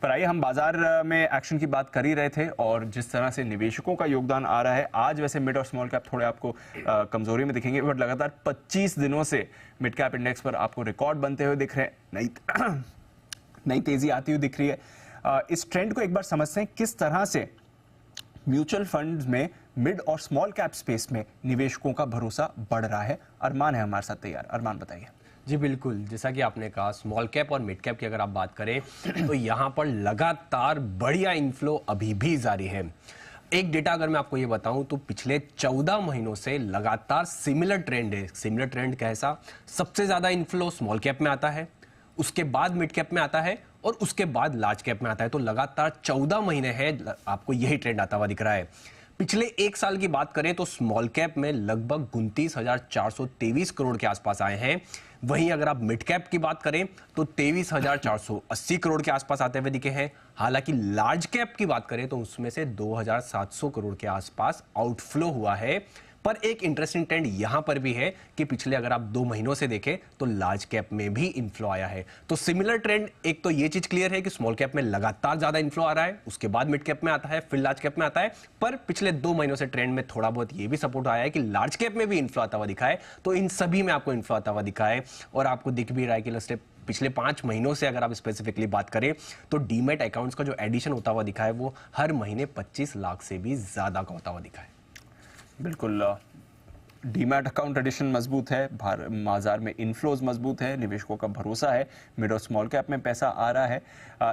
पर आइए, हम बाजार में एक्शन की बात कर ही रहे थे और जिस तरह से निवेशकों का योगदान आ रहा है, आज वैसे मिड और स्मॉल कैप थोड़े आपको कमजोरी में दिखेंगे, बट लगातार 25 दिनों से मिड कैप इंडेक्स पर आपको रिकॉर्ड बनते हुए दिख रहे हैं, नई तेजी आती हुई दिख रही है। इस ट्रेंड को एक बार समझते हैं, किस तरह से म्यूचुअल फंड्स में मिड और स्मॉल कैप स्पेस में निवेशकों का भरोसा बढ़ रहा है। अरमान है हमारे साथ तैयार। अरमान, बताइए। जी बिल्कुल, जैसा कि आपने कहा, स्मॉल कैप और मिड कैप की अगर आप बात करें तो यहाँ पर लगातार बढ़िया इन्फ्लो अभी भी जारी है। एक डेटा अगर मैं आपको ये बताऊं तो पिछले 14 महीनों से लगातार सिमिलर ट्रेंड है। सिमिलर ट्रेंड कैसा? सबसे ज्यादा इन्फ्लो स्मॉल कैप में आता है, उसके बाद मिड कैप में आता है और उसके बाद लार्ज कैप में आता है। तो लगातार 14 महीने हैं आपको यही ट्रेंड आता हुआ दिख रहा है। पिछले एक साल की बात करें तो स्मॉल कैप में लगभग 29,423 करोड़ के आसपास आए हैं। वहीं अगर आप मिड कैप की बात करें तो 23,480 करोड़ के आसपास आते हुए दिखे हैं। हालांकि लार्ज कैप की बात करें तो उसमें से 2,700 करोड़ के आसपास आउटफ्लो हुआ है। पर एक इंटरेस्टिंग ट्रेंड यहां पर भी है कि पिछले अगर आप 2 महीनों से देखें तो लार्ज कैप में भी इन्फ्लो आया है। तो सिमिलर ट्रेंड, एक तो ये चीज क्लियर है कि स्मॉल कैप में लगातार ज्यादा इन्फ्लो आ रहा है, उसके बाद मिड कैप में आता है, फिर लार्ज कैप में आता है। पर पिछले 2 महीनों से ट्रेंड में थोड़ा बहुत ये भी सपोर्ट आया है कि लार्ज कैप में भी इन्फ्लो आता हुआ दिखा है। तो इन सभी में आपको इन्फ्लो आता हुआ दिखा है और आपको दिख भी रहा है कि पिछले 5 महीनों से अगर आप स्पेसिफिकली बात करें तो डीमैट अकाउंट्स का जो एडिशन होता हुआ दिखा है वो हर महीने 25 लाख से भी ज्यादा का होता हुआ दिखा है। बिल्कुल, डीमैट अकाउंट एडिशन मजबूत है, बाजार में इनफ्लोज मजबूत है, निवेशकों का भरोसा है, मिड और स्मॉल कैप में पैसा आ रहा है।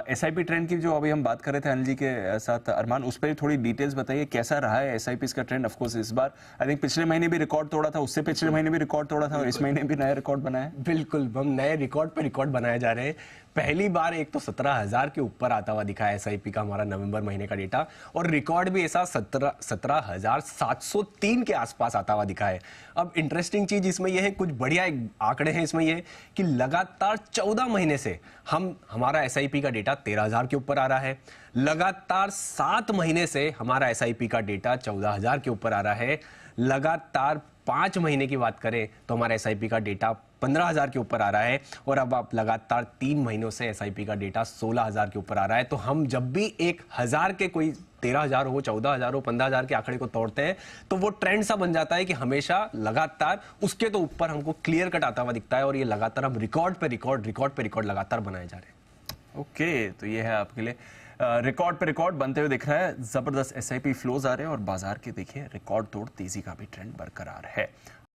एसआईपी ट्रेंड की जो अभी हम बात कर रहे थे अनिल जी के साथ, अरमान, उस पर ही थोड़ी डिटेल्स बताइए, कैसा रहा है एसआईपी का ट्रेंड? ऑफ कोर्स इस बार आई थिंक पिछले महीने भी रिकॉर्ड तोड़ा था, उससे पिछले महीने भी रिकॉर्ड तोड़ा था और इस महीने भी नया रिकॉर्ड बनाया है। बिल्कुल, हम नए रिकॉर्ड पे रिकॉर्ड बनाए जा रहे हैं। पहली बार एक तो 17,000 के ऊपर आता हुआ दिखा है एसआईपी का हमारा नवंबर महीने का डेटा, और रिकॉर्ड भी ऐसा 17,703 के आसपास आता हुआ दिखा है। अब इंटरेस्टिंग चीज इसमें यह है, कुछ बढ़िया आंकड़े हैं इसमें यह कि लगातार 14 महीने से हमारा एसआईपी का डेटा 13,000 के ऊपर आ रहा है। लगातार 7 महीने से हमारा एसआईपी का डेटा 14,000 के ऊपर आ रहा है। लगातार 5 महीने की बात करें तो हमारा एसआईपी का डेटा 15,000 के ऊपर आ रहा है और अब आप लगातार 3 महीनों से एसआईपी का डेटा 16,000 के ऊपर आ रहा है। तो हम जब भी 1,000 के, कोई 13,000 हो, 14,000 हो, 15,000 के आंकड़े को तोड़ते हैं तो वो ट्रेंड सा बन जाता है कि हमेशा लगातार उसके तो ऊपर हमको क्लियर कट आता हुआ दिखता है और ये लगातार हम रिकॉर्ड पे रिकॉर्ड लगातार बनाए जा रहे हैं। ओके, तो ये है आपके लिए रिकॉर्ड पे रिकॉर्ड बनते हुए दिख रहा है। जबरदस्त एसआईपी फ्लोज आ रहे हैं और बाजार के देखिए रिकॉर्ड तोड़ तेजी का भी ट्रेंड बरकरार है।